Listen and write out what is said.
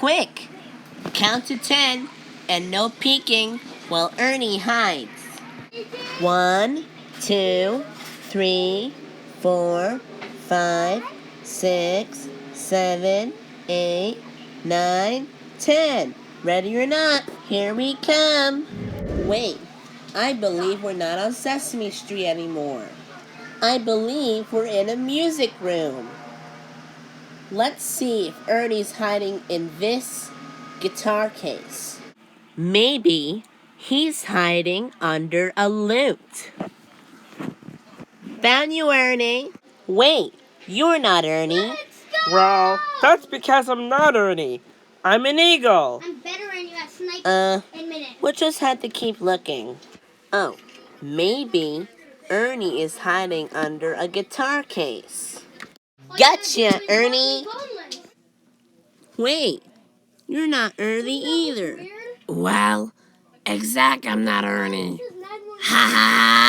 Quick! Count to 10 and no peeking while Ernie hides. 1, 2, 3, 4, 5, 6, 7, 8, 9, 10. Ready or not, here we come. Wait, I believe we're not on Sesame Street anymore. I believe we're in a music room. Let's see if Ernie's hiding in this guitar case. Maybe he's hiding under a lute. Found you, Ernie. Wait, you're not Ernie. Well, that's because I'm not Ernie. I'm an eagle. I'm better than you at sniping. Admit it. We'll just have to keep looking. Oh, maybe Ernie is hiding under a guitar case. Gotcha, Ernie. Wait, you're not Ernie either. Well, exact I'm not Ernie. Ha ha!